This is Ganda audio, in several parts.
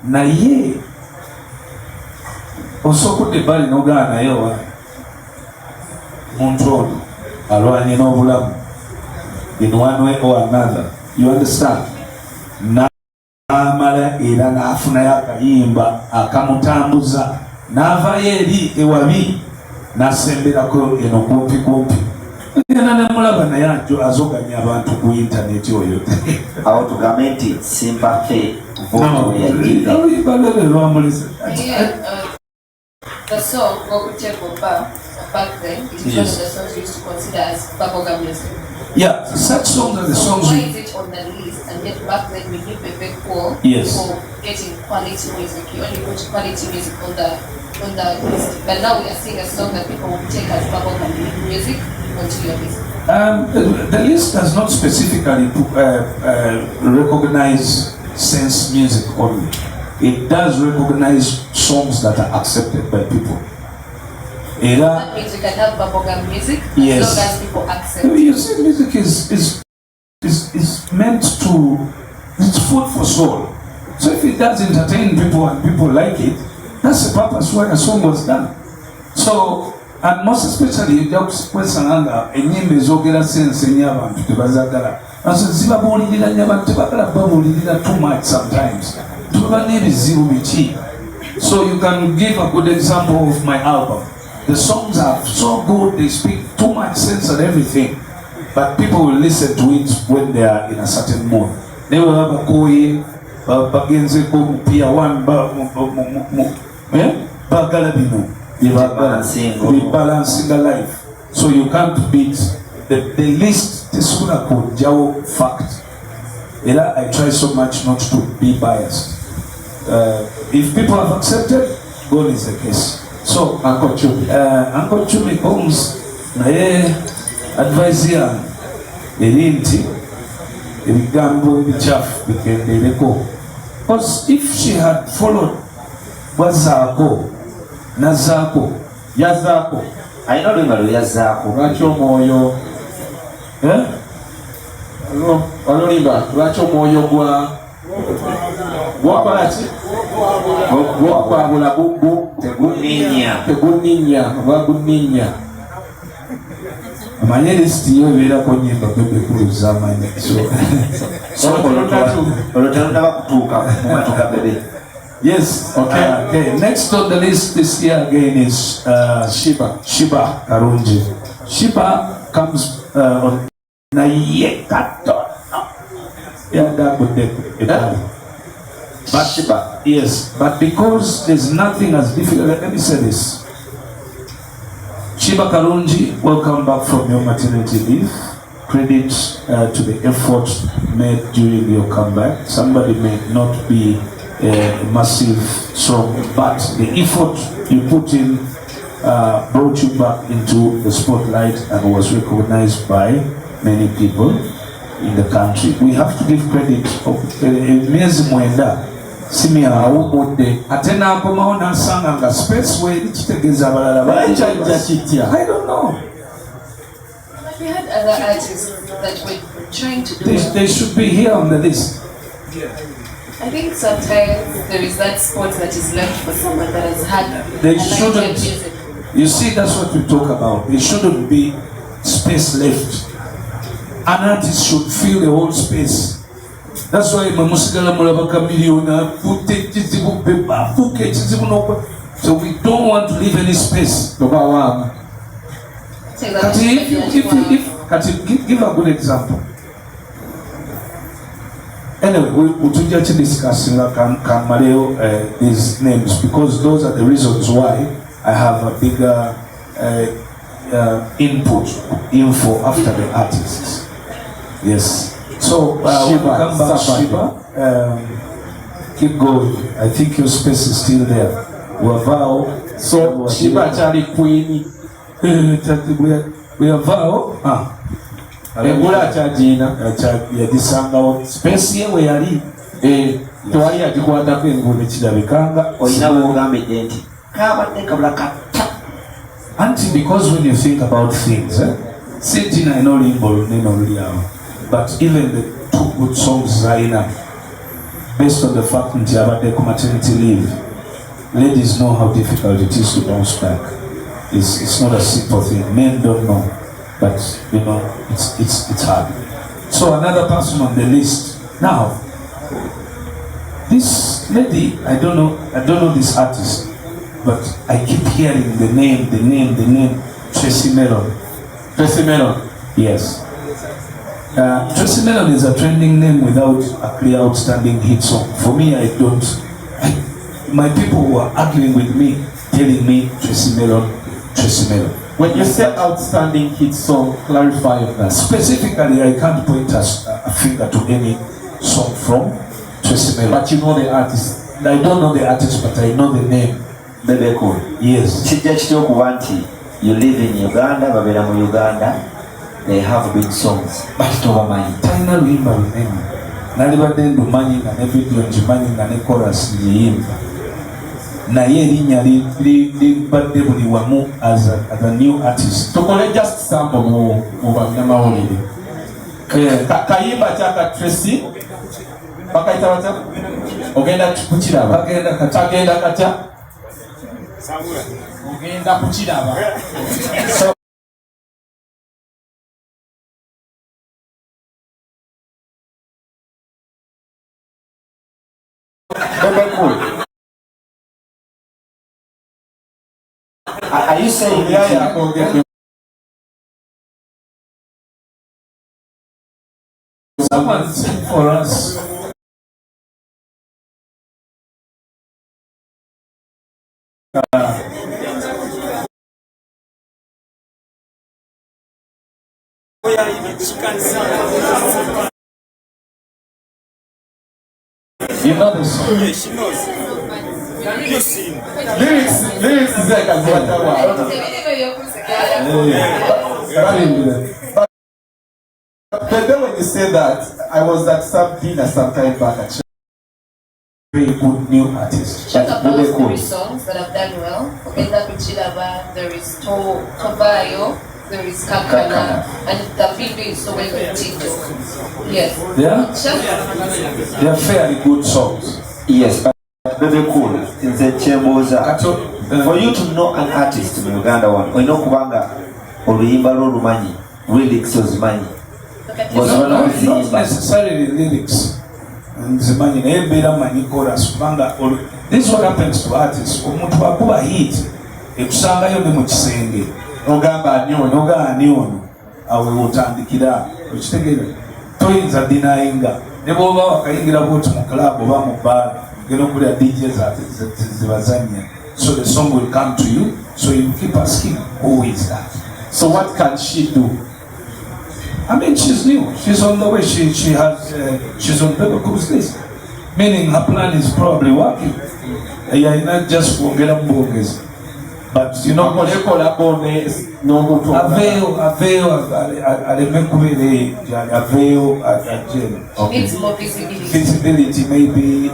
naye osokudde ebbali n'ogana naye owa muntu ono alwanye n'obulamu in one way or another, you understand? N'amala era n'afunayo akayimba akamutambuza n'avayo eri ewabi n'asemberako eno kumpi era nemulaba naye azoganya abantu ku intaneti oyo awo tugambe nti sympathy lwamuliza. The song Gokutekoba back then, it is one of the songs we used to consider as bubblegum music. Yeah, such songs are the songs. Why is it on the list? And yet back then we knew Bebe for getting quality music. You only put quality music on the list. But now we are seeing a song that people will take as bubblegum music onto your list. The list does not specifically recognize sense music only. It does recognize songs that are accepted by people. That means we can have bubblegum music as long as people accept. You see, music is meant to, it's food for soul. So if it does entertain people and people like it, that's the purpose why a song was done. So, and most especially, kwesanga enyimba ezogera sense ennyo abantu tebazagala. Naso zibabuulirira nnyo abantu tebagala babuulirira too much sometimes. Tuba n'ebizibu biki. So you can give a good example of my album. The songs are so good, they speak too much sense and everything, but people will listen to it when they are in a certain mood. They will have a koi, bagenze kumpia one bagalabino, balancing the life. So you can't beat the list. Tesuna ko jawo fact. I try so much not to be biased. If people have accepted, God is the case. So Uncle Chumi Holmes naye advice yange eri nti ebigambo ebichafu bikendereko, because if she had followed wazaako nazaako yazaako alina olwimalo yazaako lwaki omwoyo olulimba lwaki omwoyo gwakolaki gwakwabula bubbu teguninya gwaguninya. Amanye lisiti yo ebeerako nyimba kwebekuluza amanye olwotalonaba kutuuka mumatuka Bebe. Yes, okay. Next on the list this year again is Shiba Karungi. Shiba comes on naye katono but Shiba, yes, but because there's nothing as difficult, let me say this. Shiba Karungi, welcome back from your maternity leave. Credit to the effort made during your comeback. Somebody may not be a massive song, but the effort you put in brought you back into the spotlight and was recognized by many people in the country. We have to give credit of miezi mwenda simi awumudde ate n'akomawo n'asanga nga space we kitegeeza abalala bakyajja kitya. I don't know. We had other artists that were trying to do they should be here on the list. I think sometimes there is that spot that is left for someone that has had they shouldn't music. You see, that's what we talk about. There shouldn't be space left. An artist should fill the whole space. That's why Mamusigala Mulabaka Milliona put it. So we don't want to leave any space. Give a good example. Anyway, we'll just discuss these names because those are the reasons why I have a bigger info after the artists. Yes. So we'll come back to Shiba. Keep going. I think your space is still there. Wavao. So Shiba Charlie Queen. We have Vao. Ebula chajina yadisangawo space ye we yali twali agikwatako enguudo kirabikanga olina bw'ogambe nti kabadde kabula kata. Anti, because when you think about things, Sentina ino limbo lunene oluli awo, but even the two good songs are enough. based on the fact that you have maternity leave, ladies know how difficult it is to bounce back. It's not a simple thing. Men don't know, but you know it's hard. So another person on the list now. This lady, I don't know this artist, but I keep hearing the name. Tracy Melon. Tracy Melon. Yes. Tracy Melon is a trending name without a clear outstanding hit song. For me, my people were arguing with me, telling me Tracy Melon. When you say outstanding hit song, clarify that. Specifically, I can't point a finger to any song from Tracy Melon. But you know the artist. I don't know the artist, but I know the name. Bebe cool. Yes. You live in Uganda, babera mu Uganda. They have big songs. But tobamanyi. Taina luimba lunene. Nalibadde ndumanyi nga ne video njimanyi nga ne chorus njiyimba. Naye erinnya libadde buli wamu as a new artist. Tukole just sample mu bannamawulire. Kayimba kyaka Tracy. Bakayita batya? Ogenda kukiraba. Bagenda katya? Ogenda kukiraba. Bebe cool. Are you saying Yeah. Someone sing for us. You know the song? Yeah, she knows. You sing. lyrics is like a But then when you say that, I was at some dinner some time back at very good new artist. Check out those 3 songs that have done well. Ogenda Kuchilaba, there is Tobayo, there is Kakana, and the video is so well with TikTok. Yes. They are fairly good songs. Yes, but Bebe cool. In the Chemoza. For you to know an artist in Uganda one, we know Kubanga Oluyimba Lumanyi, lyrics Ozimanyi. Not necessarily lyrics. This is what happens to artists. Omuntu bakuba hit ekusangayo ne mu kisenge ogamba ani ono awe otandikira okitegeera toyinza dinayinga ne bwoba wakayingira bwoti mu club oba mu bar genda okulya DJs zibazanya, so the song will come to you, so you keep asking who is that. So what can she do? I mean, she's new. She's on the way. She's on Bebe Cool's list. Meaning her plan is probably working. Yeah, not just for get up bogus. But you know, Needs more visibility. Visibility, maybe.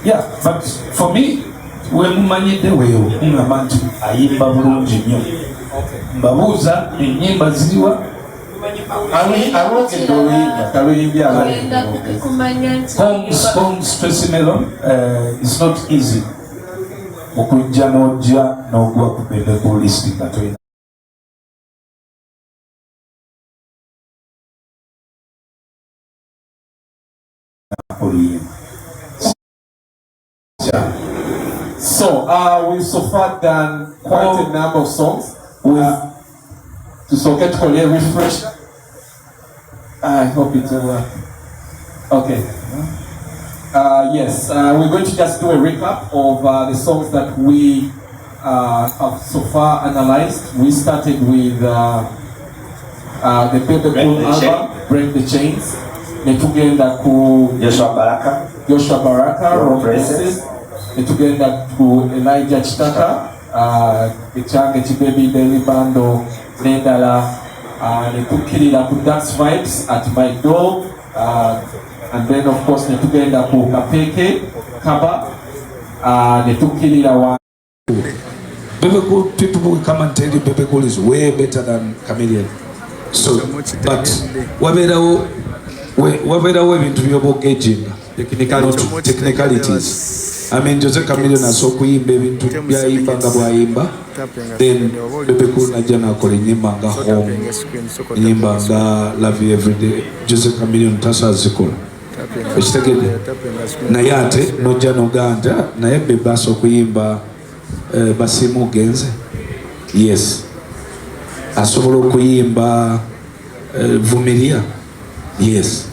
Yeah, but for me, when money the way, unamanti ayimba bulungi nnyo. Mbabuuza ennyimba ziriwa? Homes Tracy Melon, it's not easy. Okujja n'ojja n'ogwa ku Bebe Cool list nga toyina. So we've so far done quite a number of songs. To get a refresh. I hope it will work. Okay. Yes, we're going to just do a recap of the songs that we have so far analyzed. We started with the Bebe Cool album, Break the Chains. Netugenda ku Joshua Baraka, Rock Voices. Netugenda ku Elijah Chitaka, Echange Chibebi Daily Bando, Nedala, Netukirira ku Dance Vibes at My Door, and then of course Netugenda ku Kapeke, Kaba, Netukirira wa. Bebe Cool, people will come and tell you Bebe Cool is way better than Chameleon. So, but waberawo wabeerawo ebintu by'obogaging technicalities. I mean, Jose Chameleone asokuyimba ebintu byayimba nga bwayimba, then Bebe Cool najja nakola ennyimba nga Home, ennyimba nga Love You Everyday. Jose Chameleone tasazikola, ekitegedde naye ate nojja noganda naye Bebe asokuyimba Basimu Genze, yes, asobola okuyimba Vumilia, yes.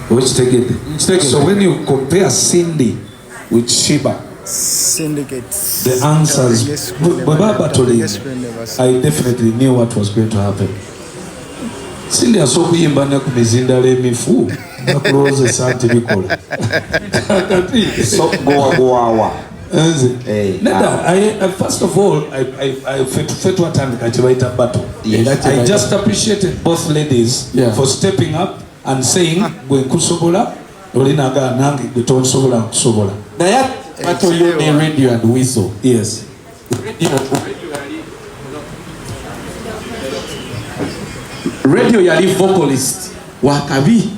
Which take it. So when you compare Cindy with Sheba, the answers, I definitely knew what was going to happen. Cindy asokuyimba na kumizinda le mifu na kuroze santi bikola. So go. First of all, I battle. I just appreciated both ladies for stepping up and saying gwe kusobola olinaga nange gwe tonsobola kusobola. Naye bato yo ne Radio and Whistle. Yes. Radio yali vocalist wakabi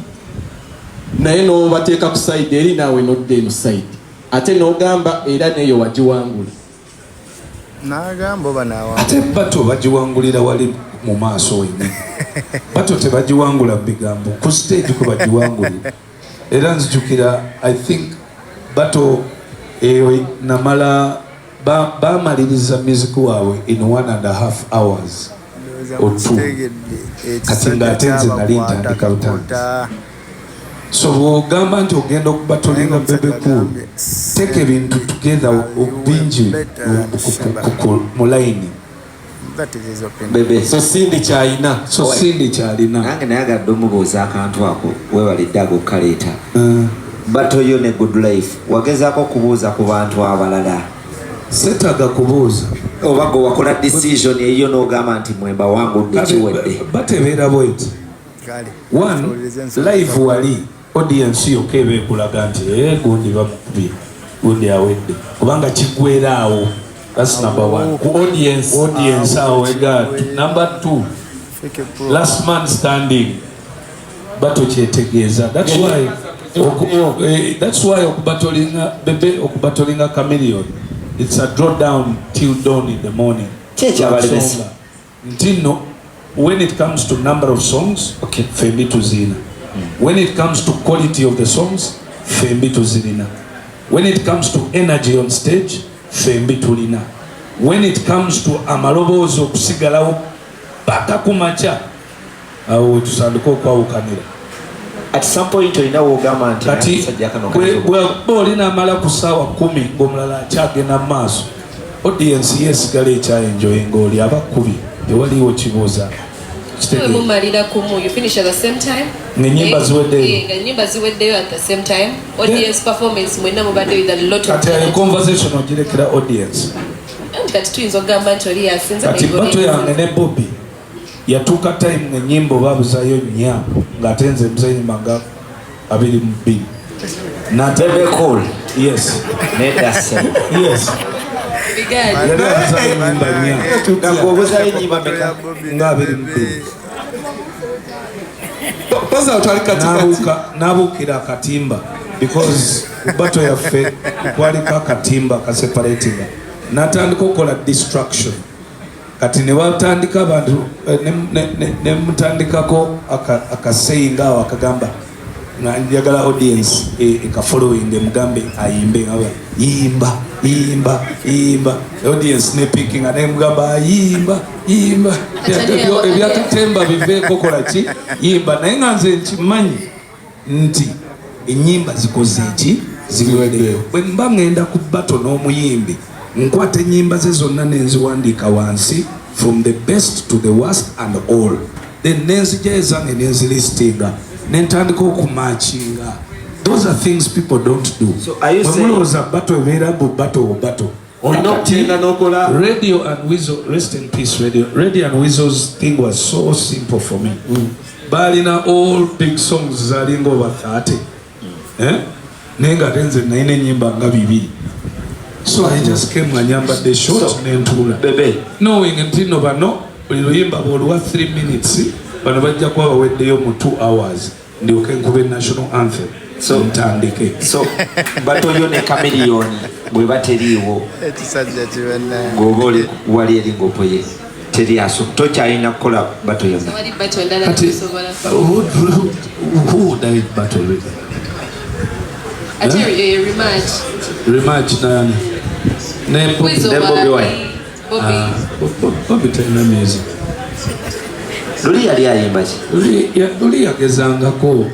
naye no bateeka ku side eri naawe nodde eno side ate n'ogamba era neyo wagiwangula n'agamba oba n'awa ate bato bagiwangulira wali mu maaso wennyini. Bato tebagiwangula mu bigambo, ku stage kwe bagiwangulira. Era nzijukira I think bato eyo namala bamaliriza music waabwe in 1.5 hours or 2 kati ng'ate nze nali ntandika butandisi. So bw'ogamba nti ogenda okubatolinga Bebe Cool, take ebintu together obingi mu layini. Bebe, so Cindy kyalina. Nange nayagadde omubuuza akantu ako weewalidde agokaleeta. Bato yo ne Good Life wagezaako okubuuza ku bantu abalala? Setaga kubuuza. Oba gwe wakola decision eyo n'ogamba nti mwemba wangu kiwedde? Batebeera bweti. One, live wali audience yokka ebeekulaga nti gundi bamukubye gundi awedde kubanga kiggwera awo. That's number one. Audience awo ega. Number 2, last man standing. Bato kyetegeeza. That's why okubatolinga Bebe, okubatolinga Chameleone, it's a draw down till dawn in the morning. Ntino, when it comes to number of songs, okay, fembi tuzina. When it comes to quality of the songs, fembi tuzina. When it comes to energy on stage, fembi tulina. When it comes to amaloboozi okusigalawo paka kumacha, awo tusandika okwawukanira. At some point olina wogamba nti kati olina amala ku ssaawa 10 ng'omulala akyagenda mu maaso, audience yesigala ekyayenjoyinga oli abakubi tewaliwo kibuuza. Mumalira kumu, you finish at the same time. Nyimba ziweddeyo at the same time. Audience performance mwenna mubadde with a lot of. Kati conversation ogirekera audience. Kati tuyinza okugamba nti oli yasinza. Kati bato yange ne Bobby yatuuka time ng'ennyimba babuzayo nnya ng'ate nze muzanyima nga 22. Bebe Cool. Yes. Nedase. Yes. Nabuukira akatimba because bato yaffe kwaliko akatimba kaseparatinga natandika okukola distraction. Kati ne batandika abantu ne mutandikako akaseyinga awo akagamba njagala audience ekafollowing emugambe ayimbe yimba audience ne picking ane mugamba yimba ebyakatemba biveeko kola ki yimba naye nga nze nkimanyi nti ennyimba zikoze eki ziwedeyo. Bwe mba ngenda ku bato n'omuyimbi nkwata ennyimba ze zonna nenziwandiika wansi from the best to the worst and all, then nenzija ezange nenzilistinga nentandika okumatchinga. Those are things people don't do. So are you saying bato ebeera bu bato Radio and Weasel, rest in peace Radio and Weasel's thing was so simple for me. Balina all big songs zalinga over 30 nenga tenze naine nyimba nga 2. So I just came nganyambadde short nentula Bebe knowing ntino bano buli luyimba bwoluwa 3 minutes bano bajja kuba baweddeyo mu 2 hours ndyoke nkube national anthem so ntandike so batoyo ne kamiliyoni bwe bateriiwo ekisajja kibenna ng'oba oli wali eri ng'opoye teriaso tokyalina kukola batoyo kati who died battle with rematch nani ne Bobby Wine Bobby talina music luli yali ayimba ki luli yagezangako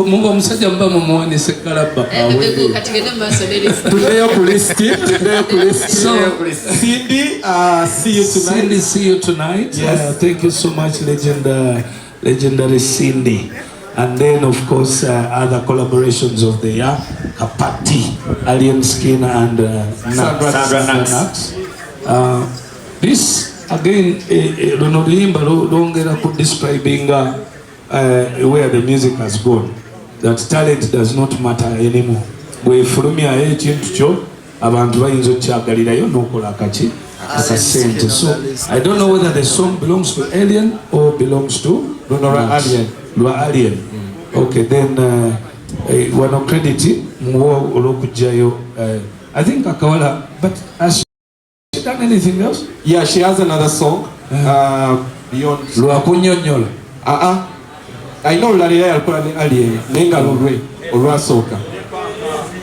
muba omusajja muba mumuwanise kalabba tuddeyo ku listi Cindy, see you tonight. Yes. Thank you so much, legendary Cindy. And then, of course, other collaborations of the year, Kapati, Alien Skin, and Sandra Nax. This, again, don't get up describing where the music has gone. That talent does not matter anymore. We fulumia ekintu kyo abantu bayinza okyagalirayo n'okola kaki akasente. So I don't know whether the song belongs to Alien or belongs to Alien. Okay, then wano credit muwo olw'okugyayo. I think Akawala, but has she done anything else? Yeah, she has another song beyond Lwakunyonyola. I know Larry alikuwa ni Alien nenga olwasooka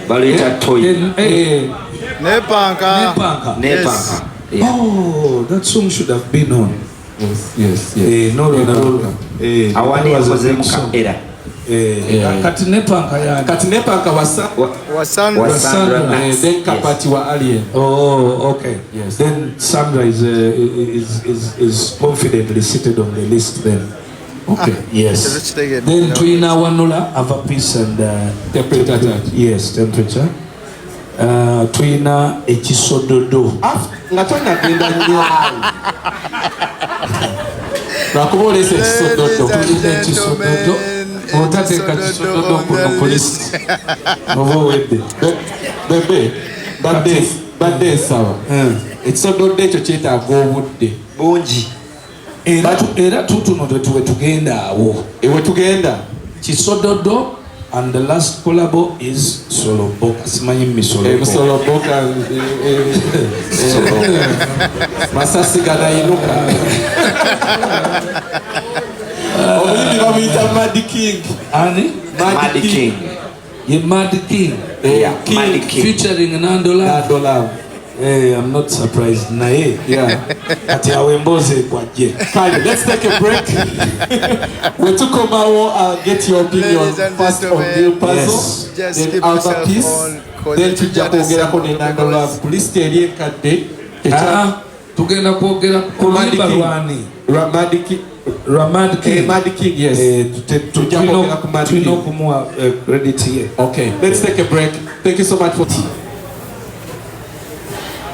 baleta toy Nepanka. Oh, that song should have been on. Yes. No. awani yakoze muka era kati Nepanka Wasandra. then Kapati wa Alien. Oh, okay. Yes. Then Sandra is confidently seated on the list then. Okay. Yes. Then Twina Wanula have a piece and Temperature. yes, temperature. Twina ekisododo. Ngatona kwenda nnyo. Nakubola ekisododo. Twina ekisododo. Otateeka kisododo kuno polisi. Oba wedde. Bebe. Badde sawa. Ekisododo ekyo kyetaaga obudde bungi. Era tutuno tugenda awo. Ewe tugenda. Kisododo and the last collabo is Soloboka. Simanyi misoloboka. Soloboka. Masasi ganayinuka. Omuyimbi bamuyita Mad King. Ani? Mad King. Ye Mad King. Yeah, Mad King. Featuring Nandola. Hey, I'm not surprised. Nae. Yeah. Kati awemboze kwaje. Fine, let's take a break. We took I'll get your opinion first on the puzzle, then other piece, then tujja kwogerako ne Nandola ku list eri enkadde. Tugenda kwogera ku Libalwani. Mad King, yes. Tujja kwogera ku Mad King. Tulina okumuwa credit here. Okay, let's take a break. Thank you so much for tea.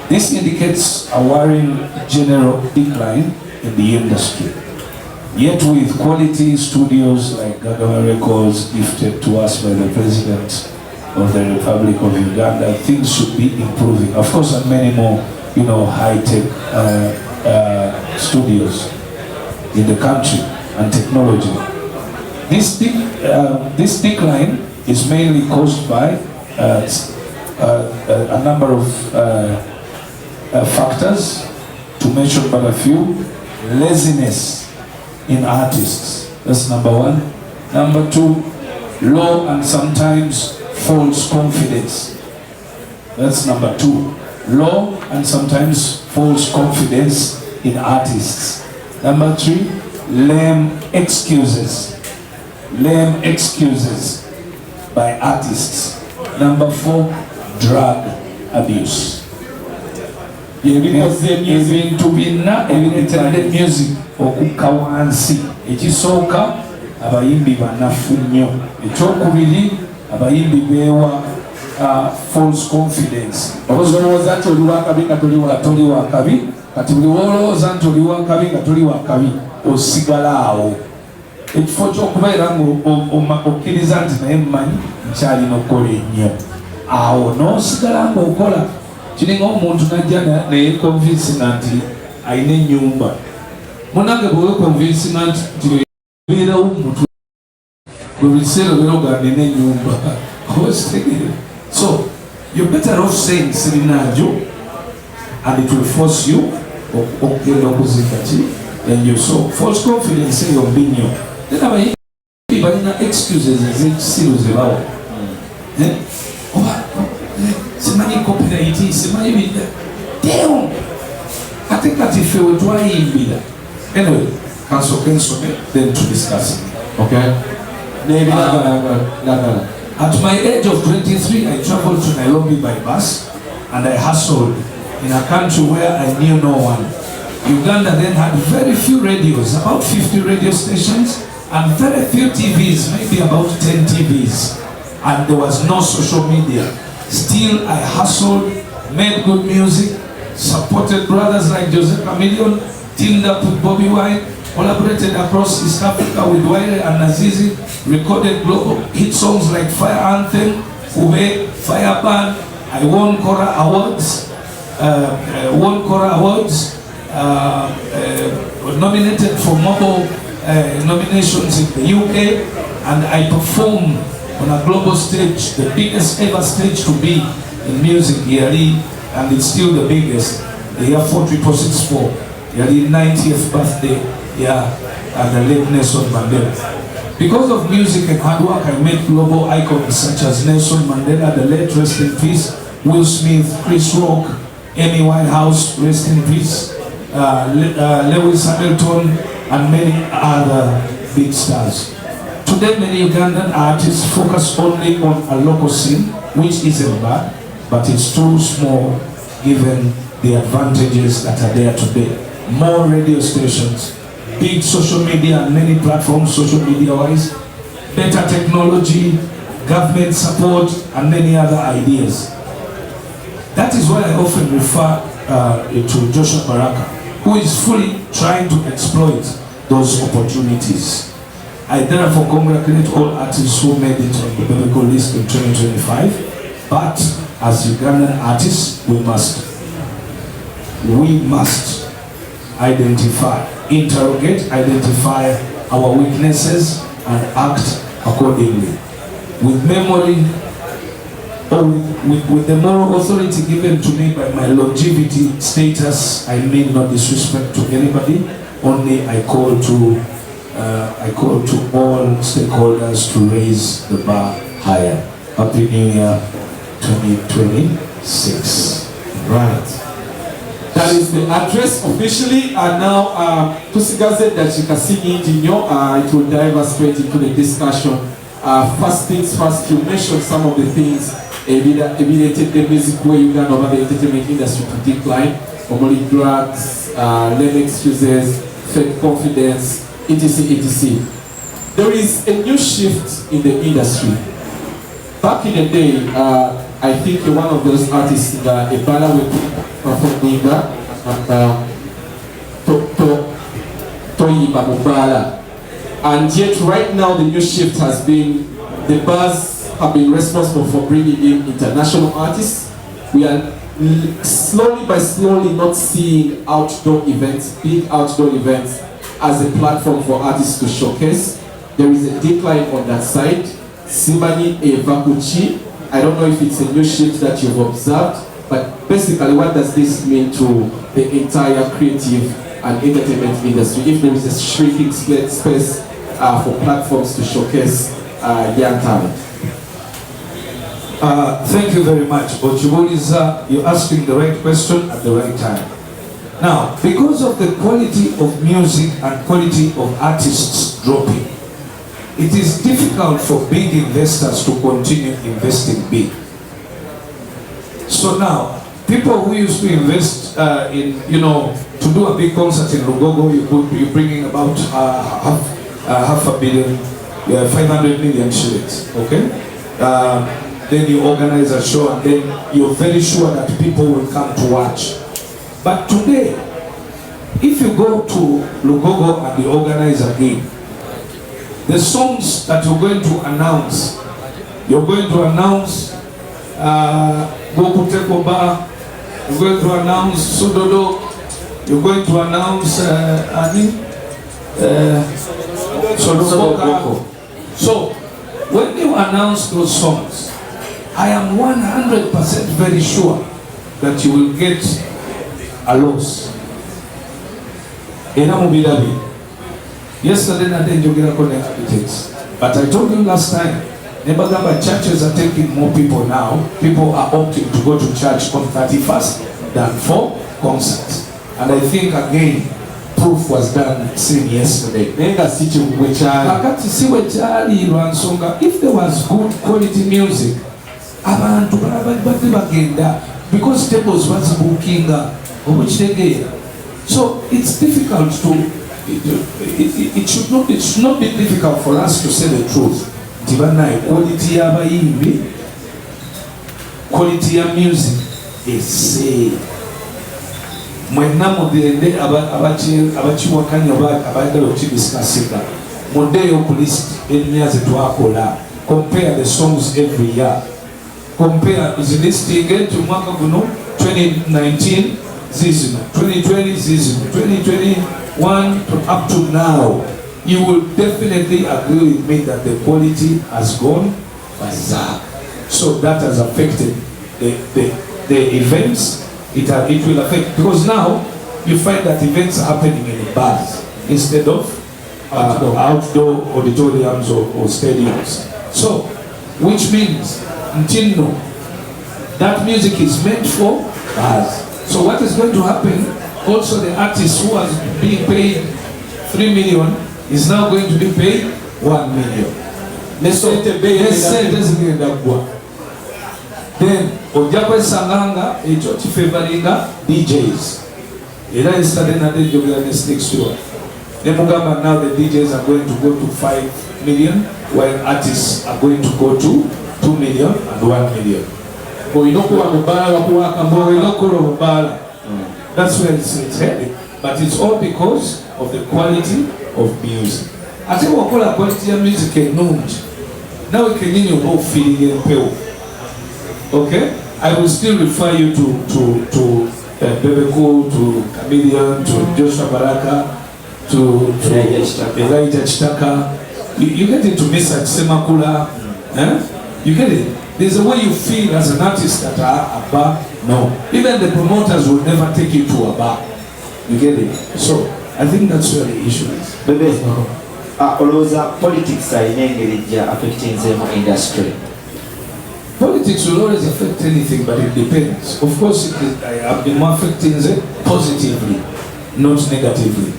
This indicates a worrying general decline in the industry. Yet with quality studios like Gagama Records gifted to us by the President of the Republic of Uganda, things should be improving. Of course, and many more, high-tech studios in the country and technology. This decline is mainly caused by a number of factors, to mention but a few. Laziness in artists, that's number one. Number two, low and sometimes false confidence. That's number two. Low and sometimes false confidence in artists. Number three, lame excuses by artists. Number four, drug abuse. Ebintu binna ebiretedde music okukka wansi. Ekisooka, abayimbi banafu nnyo. Ekyokubiri, abayimbi beewa false confidence. Olowooza nti oli wakabi nga toli wakabi, kati buli wolowooza nti oli wakabi nga toli wakabi, osigala awo. Ekifo ky'okubeera ng'okkiriza nti naye mmanyi nkyalina okukola ennyo. Awo n'osigala ng'okola. Kiringa omuntu najja naye convince nti alina ennyumba Monage bwe convince nti beera omuntu bwe biseera beroga nene nyumba. So you're better off saying Sirinajo, and it will force you okugenda okuzikati, and you so false confidence in your opinion. Then abayibi balina excuses ez'ekisiru ze bawa. Simanyi copyright, simanyi bidda. Damn! Ate kati ffe we twayimbira. Anyway, kasooke nsome then to discuss it. Okay? At my age of 23, I traveled to Nairobi by bus and I hustled in a country where I knew no one. Uganda then had very few radios, about 50 radio stations, and very few TVs, maybe about 10 TVs. And there was no social media. Still, I hustled, made good music, supported brothers like Jose Chameleon, teamed up with Bobby Wine, collaborated across East Africa with Waire and Nazizi, recorded global hit songs like Fire Anthem, Ube, Fire Band. I won Kora Awards, nominated for mobile nominations in the UK, and I performed on a global stage, the biggest ever stage to be in music, Yali, and it's still the biggest. The year 4664, Yali 90th birthday, and the late Nelson Mandela. Because of music and hard work, I met global icons such as Nelson Mandela, the late, rest in peace, Will Smith, Chris Rock, Amy Winehouse, rest in peace, Lewis Hamilton, and many other big stars. Today, many Ugandan artists focus only on a local scene, which isn't bad, but it's too small given the advantages that are there today. More radio stations, big social media and many platforms, social media-wise, better technology, government support, and many other ideas. That is why I often refer to Joshua Baraka, who is fully trying to exploit those opportunities. I therefore congratulate all artists who made it on the Bebe list in 2025, but as Ugandan artists, we must identify, interrogate, identify our weaknesses and act accordingly. With memory, or with the moral authority given to me by my longevity status, I mean no disrespect to anybody, only I call to all stakeholders to raise the bar higher. Happy New Year 2026. Right. That is the address officially, and now tusigaze dakika si nyingi nnyo, it will dive us straight into the discussion. First things first, you mentioned some of the things related the music way you can over the entertainment industry to decline, omuli drugs, lame excuses, fake confidence, etc. etc. There is a new shift in the industry. Back in the day, I think one of those artists, Ebala, will perform and yet right now the new shift has been, the bars have been responsible for bringing in international artists. We are slowly by slowly not seeing outdoor events, big outdoor events, as a platform for artists to showcase. There is a decline on that side. Simani Evakuchi, I don't know if it's a new shift that you've observed, but basically what does this mean to the entire creative and entertainment industry if there is a shrinking space for platforms to showcase young talent? Thank you very much, Ochibuliza. You're asking the right question at the right time. Now, because of the quality of music and quality of artists dropping, it is difficult for big investors to continue investing big. So now, people who used to invest in, to do a big concert in Lugogo, you're bringing about half a billion, 500 million shillings, okay? Then you organize a show and then you're very sure that people will come to watch. But today, if you go to Lugogo and you organize a gig, the songs that you're going to announce Goku Teko Bar, you're going to announce Sododo, you're going to announce so when you announce those songs, I am 100% very sure that you will get a loss. Yesterday I didn't get architects, but I told you last time, churches are taking more people now. People are opting to go to church on 31st than for concerts. And I think again, proof was done seen yesterday. If there was good quality music, because tables was booking, so it's difficult to. It should not be difficult for us to say the truth. Quality of music is say. Mwenamo the abachiwakanya abagala okibisika model okulist emyezi twakola. Compare the songs every year. Compare is listing to mwaka guno 2019 season, 2020 season, 2021 to up to now. You will definitely agree with me that the quality has gone berserk. So that has affected the events. It will affect, because now you find that events are happening in the bars instead of outdoor auditoriums or stadiums. So, which means that music is meant for bars. So what is going to happen? Also, the artist who was being paid 3 million is now going to be paid 1 million. Then, Ojako Sanganga, Ejo favoring DJs. Yesterday next year. Now the DJs are going to go to 5 million, while artists are going to go to 2 million and 1 million. That's where it's heading. But it's all because of the quality of music. I think we call a quality of music a now we can hear you feeling and okay? I will still refer you to Bebe, to Chameleon, to Joshua Baraka, to Elijah Chitaka. You get it, to Mr. Semakula. You get it? There's a way you feel as an artist that are a bar. No. Even the promoters will never take you to a bar. You get it? So, I think that's where the issue is. Bebe, politics are affecting the industry. Politics will always affect anything, but it depends. Of course, I have been affecting it positively, not negatively.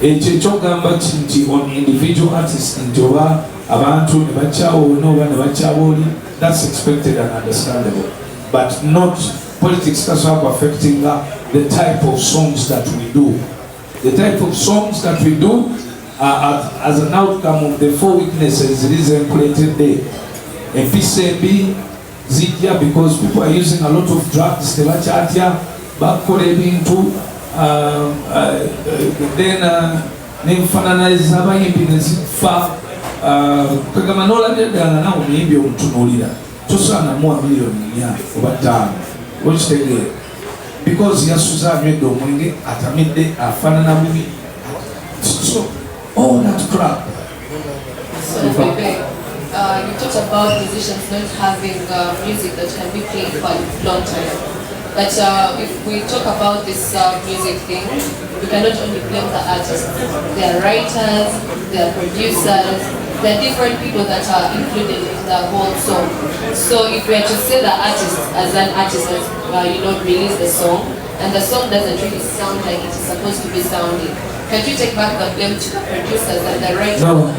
On individual artists in Joba, Abantu, that's expected and understandable. But not politics that's affecting the type of songs that we do. The type of songs that we do are as an outcome of the 4 weaknesses reason created there. A PCB, Zikia, because people are using a lot of drugs, the Vachatia, backcoring to then Nimfananize Zabayim far Kagamanola now maybe on Tunolida. Tosana more million over time. Which they did. Because Yasuza made the money at a midday, a fanana movie. So, all that crap. So, Bebe, you talked about musicians not having music that can be played for a long time. But if we talk about this music thing, we cannot only blame the artists. There are writers, there are producers, there are different people that are included in the whole song. So if we are to say the artist as an artist has release the song, and the song doesn't really sound like it is supposed to be sounding, can you take back the blame to the producers and the writers? No,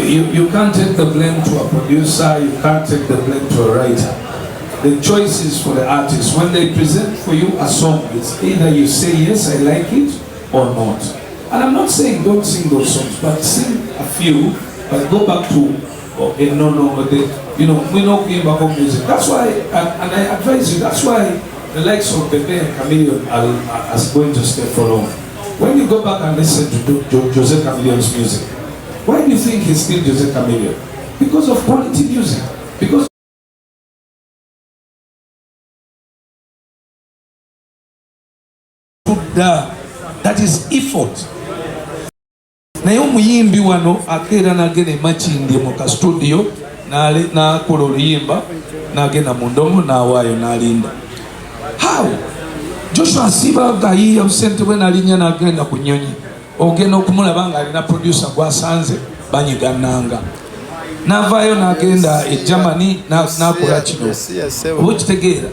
you can't take the blame to a producer, you can't take the blame to a writer. The choice is for the artist. When they present for you a song, it's either you say yes, I like it, or not. And I'm not saying don't sing those songs, but sing a few, but go back to we know going back on music. That's why, and I advise you, that's why the likes of Bebe and Chameleon are going to stay for long. When you go back and listen to Jose Chameleon's music, why do you think he's still Jose Chameleon? Because of quality music. Because That is effort. Naye omuyimbi wano akeera nagenda emakindi mu ka studio nakola oluyimba nagenda mu ndomo nawaayo nalinda. How? Joshua Siba gayiya busente bwe nalinnya nagenda ku nnyonyi ogenda okumulaba nga alina producer gwasanze banyigananga navaayo nagenda e Germany nakola kino oba okitegeera.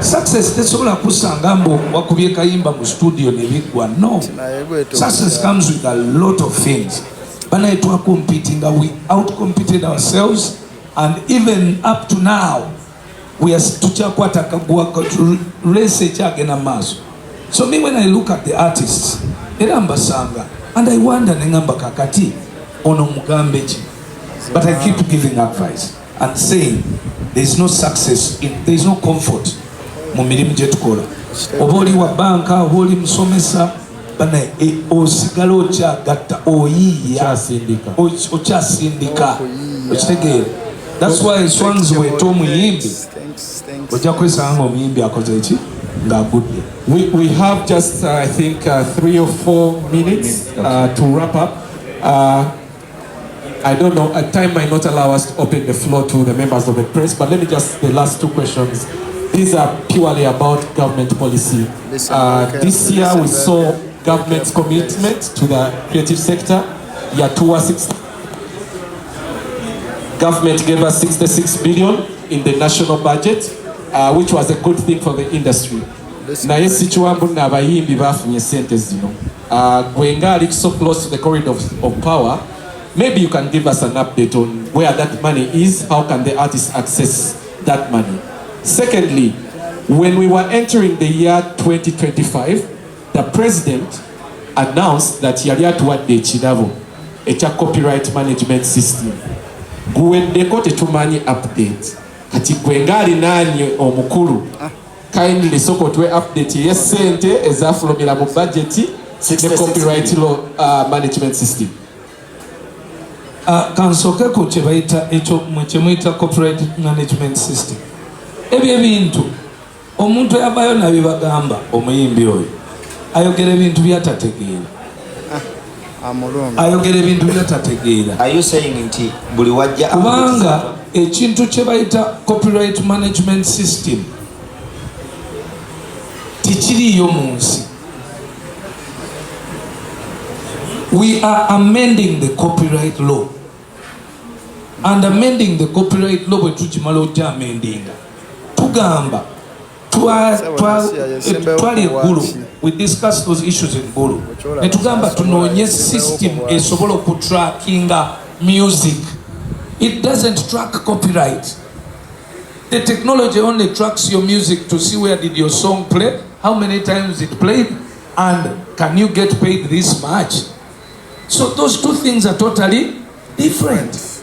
Success tesobola kusanga mbu wakubye kayimba mu studio nebiggwa. No, success comes with a lot of things. Banaye competing, we outcompeted ourselves, and even up to now we are tuchakwata kagwa race ekyagenda maaso. So me when I look at the artists era mbasanga and I wonder nengamba kakati ono mugambe ki, but I keep giving advice and saying there is no success in, there is no comfort mu mirimu gye tukola. Oba oli wa banka oba oli musomesa banaye osigala okyagatta oyiiya okyasindika okitegeera. That's why songs weta omuyimbi ojja kwesanga omuyimbi akoze eki ng'agudde. We have just I think 3 or 4 minutes to wrap up. I don't know, time might not allow us to open the floor to the members of the press, but let me just, the last 2 questions. These are purely about government policy. This year we saw government's commitment to the creative sector. Year 2 government gave us 66 billion in the national budget, which was a good thing for the industry. Naye sikiwambu n'abayimbi bafunye sente zino. Gwenga ali so close to the corridor of power, maybe you can give us an update on where that money is, how can the artists access that money. Secondly, when we were entering the year 2025, the president announced that yali atuwadde ekirabo ekya copyright management system. Guweddeko tetumanyi update. Kati gwenga alinaanye omukulu, kindly sokotwe update y'essente ezafulumira mu budget ne copyright law management system. Kansooke ku kye bayita ekyo kye muyita copyright management system. Ebyo ebintu omuntu yavaayo nabibagamba omuyimbi oyo ayogera ebintu byatategeera. Ayogera ebintu byatategeera. Are you saying nti buli wajja kubanga ekintu kye bayita copyright management system tikiriyo mu nsi. We are amending the copyright law, and amending the copyright law bwe tukimala ojja amendinga tugamba twali eggulu, we discuss those issues in Gulu ne tugamba tunoonye system esobola okutrackinga music. It doesn't track copyright. The technology only tracks your music to see where did your song play, how many times it played, and can you get paid this much. So those two things are totally different.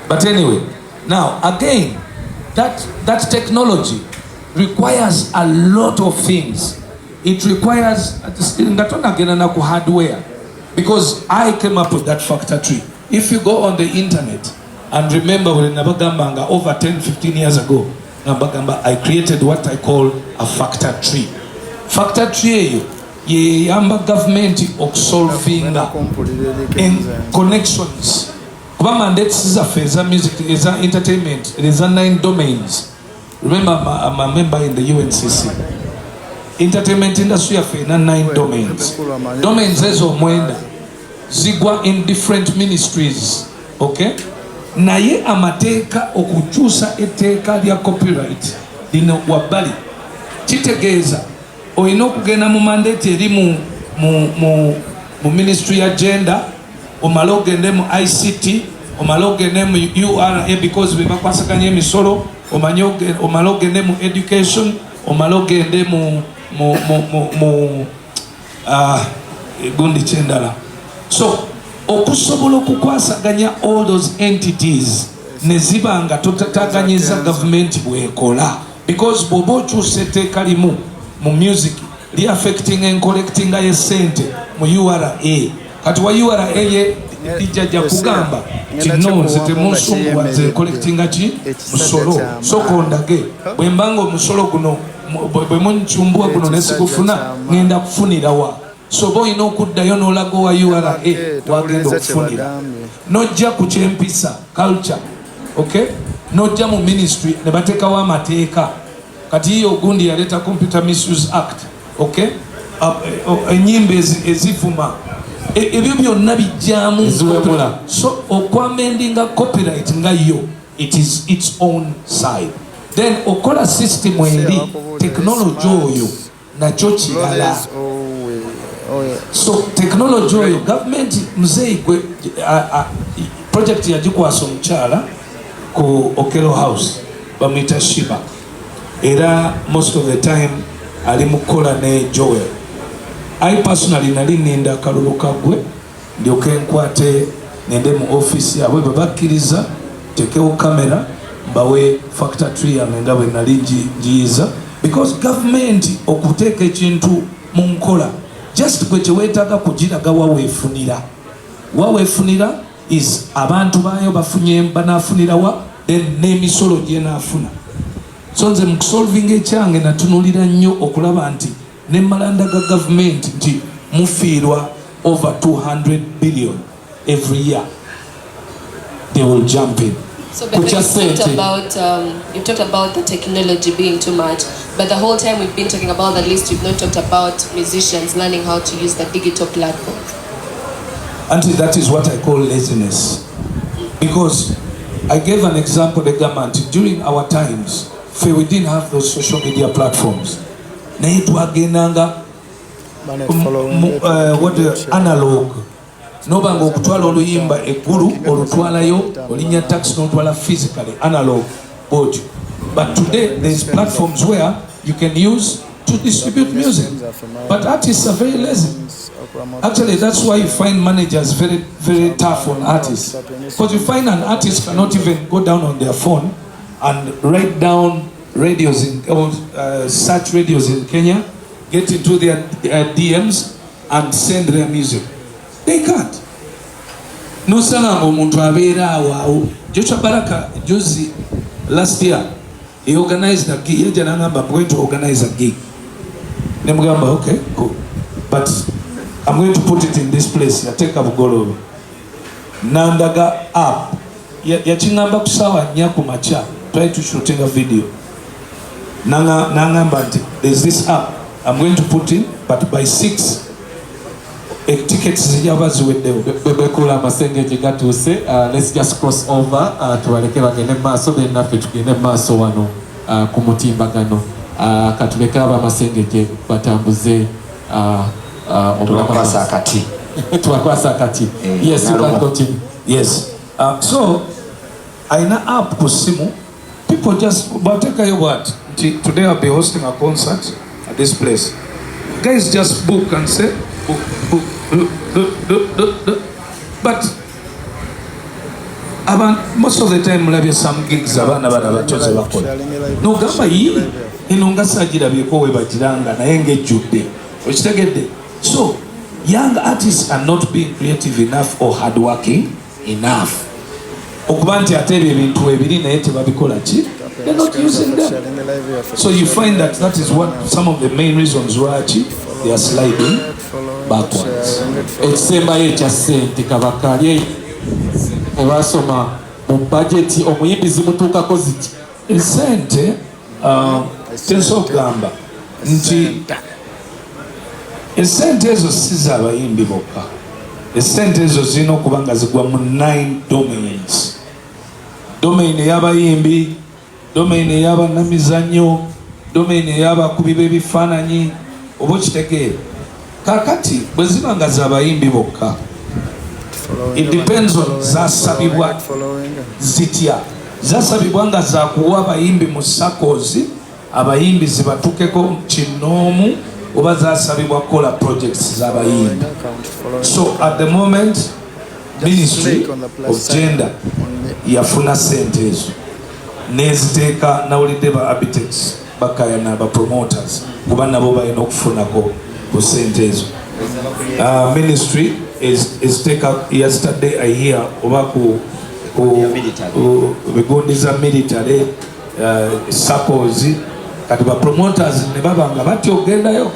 But anyway, now again, that technology requires a lot of things. It requires hardware, because I came up with that factor tree. If you go on the internet and remember when over 10-15 years ago, I created what I call a factor tree. Factor tree ye yamba government okusolvinga in connections. Kuba mandates is a music, is a entertainment, it is a 9 domains. Remember I'm a member in the UNCC. Entertainment industry of 9 domains. Domains ezo mwenda zigwa in different ministries. Okay? Naye amateeka okukyusa etteeka lya copyright lino wabbali kitegeeza olina okugenda mu mandate eri mu ministry ya gender, omala ogende mu ICT, omala ogende mu URA because bebakwasaganya emisolo, omala ogende mu education, omala ogende mu gundi kyendala. So okusobola okukwasaganya all those entities ne ziba nga totataganyiza government bwekola, because bw'oba okyusa etteeka limu mu music li affecting and collecting ye sente mu URA. Kati wa URA ye dijja kugamba kinonze temunsunguwaze collectinga ki musolo sokondage bwe mbanga omusolo guno bwe munchumbua guno nesigufuna ngenda kufunirawa soba olina okuddayo n'olaga wa URA wagenda okufunira nojja ku kyempisa culture okay nojja mu ministry ne bateekawo amateeka kati iyo ogundi yaleeta Computer Misuse Act okay enyimba ezivuma ebyo byonna bijjaamu so okwamendinga copyright nga yo it is its own side then okola system eri technology oyo nakyo kirala so technology oyo government muzeyi gwe project yagikwasa omukyala ku Okelo House bamwita Shiba era most of the time ali mukola ne Joel. I personally nali ninda akalulu kagwe ndyoke nkwate nende mu office yabwe babakkiriza tekewo kamera mbawe factor tree yange nga bwe nali ngiyiza because government okuteeka ekintu mu nkola just gwe kyeweetaaga kugiraga waweefunira is abantu baayo banaafunirawa then n'emisolo gyenaafuna so nze mu kusolvinga ekyange natunulira nnyo okulaba nti ne malandaga government nti mufiirwa over 200 billion every year they will jump in. So Bebe, you talked about the technology being too much, but the whole time we've been talking about the list, we've not talked about musicians learning how to use the digital platform. Until that is what I call laziness, because I gave an example. The government during our times, we didn't have those social media platforms. Analog. Nobanga okutwala oluyimba eggulu olutwalayo olinya tax n'otwala physically analog audio. But today there's platforms where you can use to distribute music, but artists are very lazy. Actually, that's why you find managers very, very tough on artists, because you find an artist cannot even go down on their phone and write down radios in search radios in Kenya, get into their DMs and send their music. They can't. No sanga omuntu abeera awo. Joshua Baraka Josie last year he organized a gig. Yeye nangamba I'm going to organize a gig. Nemugamba okay, cool. But I'm going to put it in this place. Ya take up Golo. Nandaga app. Ya chingamba kusawa nyaku macha. Try to shoot a video. Nangamba there's this app I'm going to put in, but by 6 tickets zijaba ziweddewo. Bebe kula masengenge gatuse. Let's just cross over tubaleke bagende maaso benaffe tugende maaso wano ku mutimbagano katuleke aba masengenge batambuze tubakwasa akati. Tubakwasa akati. Yes, you can continue. Yes. So aina app ku simu, people just batekayo what today I'll be hosting a concert at this place. Guys just book and say book. But most of the time mulabye some gigs abana bana bachoze bakola nogamba yi inonga sagirabyeko we bagiranga naye ngejjudde okitegedde. So young artists are not being creative enough or hardworking enough okuba nti ate ebyo ebintu ebiri naye tebabikola ki, they're not using them. So you find that is what some of the main reasons why they are sliding backwards. Ekisembayo ekya ssente kabakali ebasoma mu budget omuyimbi zimutuukako ziti esente tensobola okugamba nti esente ezo si z'abayimbi bokka. Esente ezo zirina okuba nga zigwa mu 9 domains. Domain ey'abayimbi, domain ey'abannamizannyo, domain ey'abakubi b'ebifaananyi oba okitegeera. Kakati bwe ziba nga z'abayimbi bokka, it depends on zasabibwa zitya. Zasabibwa nga zakuwa abayimbi mu SACCOs abayimbi zibatukeko kinoomu, oba zasabibwa kola projects z'abayimbi. So at the moment Ministry of Gender yafuna sente ezo neziteeka nawulidde ba architects bakayana ba promoters kuba nabo balina okufunako ku sente ezo. Ministry is take up yesterday I hear about begundiza military circles kati ba promoters ne babanga bati ogendayo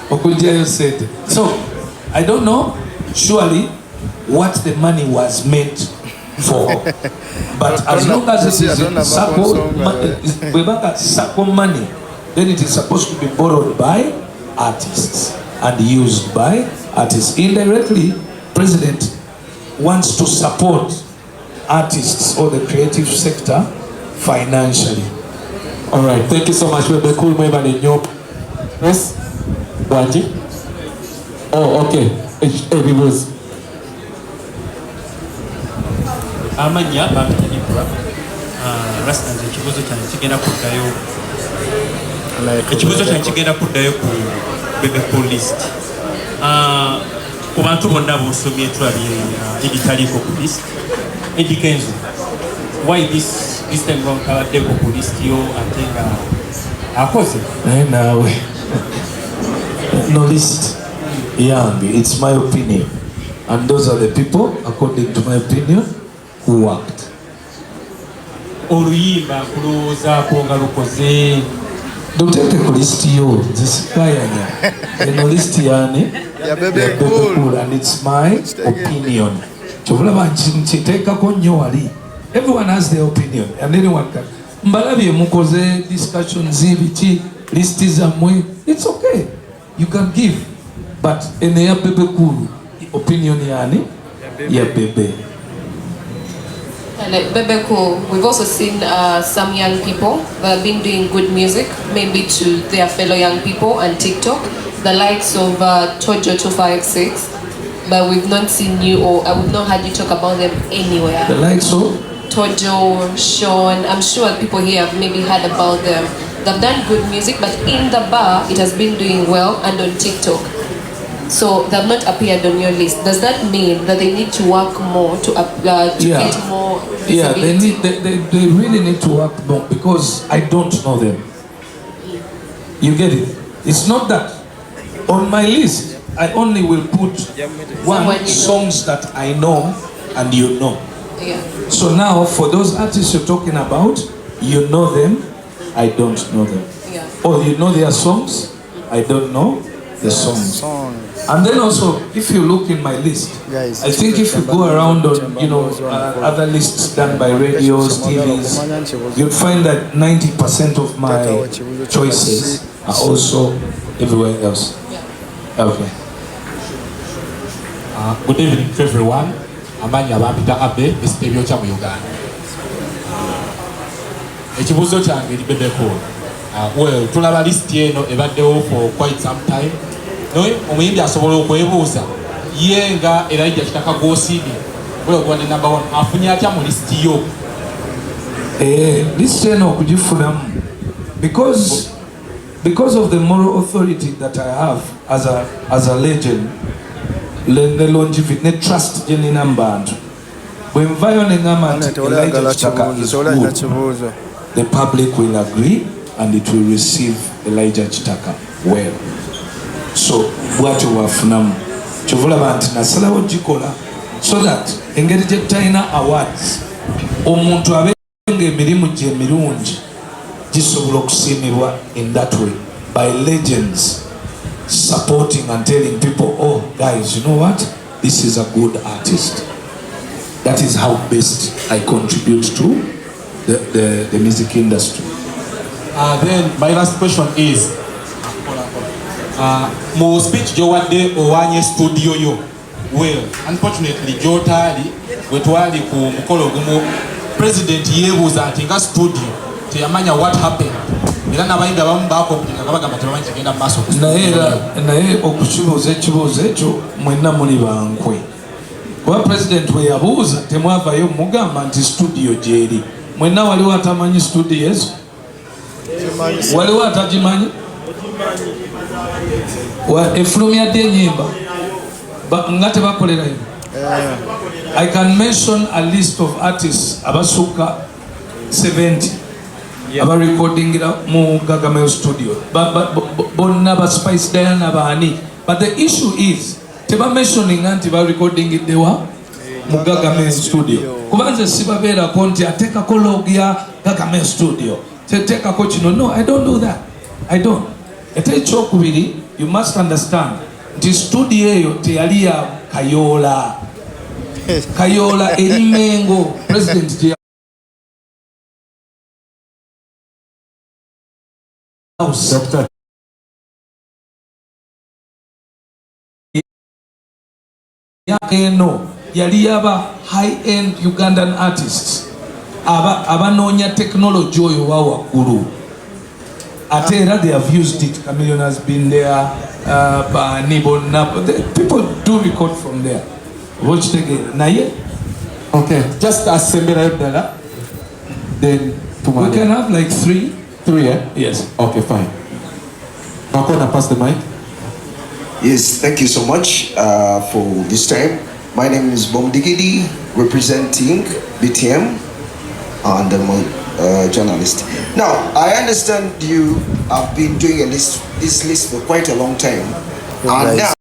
okujjayo sente. So I don't know surely what the money was meant for, but as long as it is circle money, then it is supposed to be borrowed by artists and used by artists. Indirectly, President wants to support artists or the creative sector financially. All right, thank you so much. Bebe cool mweba ni nyop. Yes? Wanji? Oh, okay. Everyone's. Amanya babitanibwa rasta nze ekibuzo kyange kigenda kuddayo ku Bebe Cool list ku bantu bonna b'osomye tulabye editaliko ku list edikenzo why this time round kabaddeko ku list yo ate nga akoze nawe no list yambi, it's my opinion and those are the people according to my opinion who worked. Oluyimba kulowoozaako nga lukoze duteke ku list yo zisikayanya eno list yani ya Bebe Cool and it's my opinion. Kyobulaba nkiteekako nnyo wali. Everyone has their opinion and anyone can. Mbalabye mukoze discussions biki list zammwe, it's okay, you can give, but ene ya Bebe Cool opinion yani ya Bebe. And Bebe Cool, we've also seen some young people that have been doing good music, maybe to their fellow young people on TikTok, the likes of Tojo 256, but we've not seen you, or we've not heard you talk about them anywhere. The likes of Tojo, Sean, I'm sure people here have maybe heard about them. They've done good music, but in the bar, it has been doing well, and on TikTok. So they have not appeared on your list. Does that mean that they need to work more to get more visibility? Yeah, they really need to work more because I don't know them. You get it? It's not that on my list I only will put songs that I know and you know. Yeah. So now for those artists you're talking about, you know them, I don't know them. Yeah. Or you know their songs, I don't know the songs. And then also, if you look in my list, Guys, I think if you go around on, other lists done by radios, TVs, you'll find that 90% of my choices are also everywhere else. Okay. Good evening to everyone. Amanya bampita Abe, Estebyo kya mu Uganda. Ekibuzo kyange eri Bebe Cool. Well, tulaba list eno ebaddewo for quite some time. Noe omuyimbi asobola okwebuuza ye nga Elijah Kitaka Gosini bwe ogwa ne number 1 afunye atya mu list yo. List eno okugifunamu because of the moral authority that I have as a legend, the longevity, the trust jenina mbantu. Bwe nvayo ne ngamba nti Elijah Kitaka is good, the public will agree and it will receive Elijah Kitaka well. So bwatyo wafunamu kyovulaba nti nasalawo gikola so that engeri gye talina awards omuntu abenga emirimu gye emirungi gisobola okusiimibwa in that way by legends supporting and telling people, oh guys, you know what, this is a good artist. That is how best I contribute to the music industry. Then my last question is mu speech gyowadde owanye studio yo. Well, unfortunately gyotali wetwali ku mukolo gumu president yebuuza nti nga studio teyamanya what happened era n'abayimbi abamu bakomplinga nga bagamba tebamanyi kigenda maaso naye okukibuuza ekibuuzo ekyo mwenna muli bankwe kuba president we yabuuza temwavayo mugamba nti studio gyeri. Mwenna waliwo atamanyi studio ezo? Waliwo atagimanyi? Efulumya dde enyimba nga tebakolerayo. I can mention a list of artists abasukka 70 abarecordingira mu Gagameo studio bonna ba Spice Diana baani, but the issue is teba mentioning anti ba recording it dewa mu Government studio kubanze sibabera konti ateka ko log ya Government studio teteka ko kino. No, I don't do that. I don't. Ete chokubiri, you must understand the studio eyo teyali ya Kayola Elimengo President J. Dr. No, yali yaba high-end Ugandan artists abanoonya technology oyo wa waggulu. Atera, they have used it. Chameleon has been there. People do record from there. Watch the game. Naye? Okay, just assemble that. Then tomorrow. We can have like three. Three, eh? Yes. Okay, fine. I'm gonna pass the mic. Yes, thank you so much for this time. My name is Bom Digidi, representing BTM and I'm a journalist. Now, I understand you have been doing this list for quite a long time. And now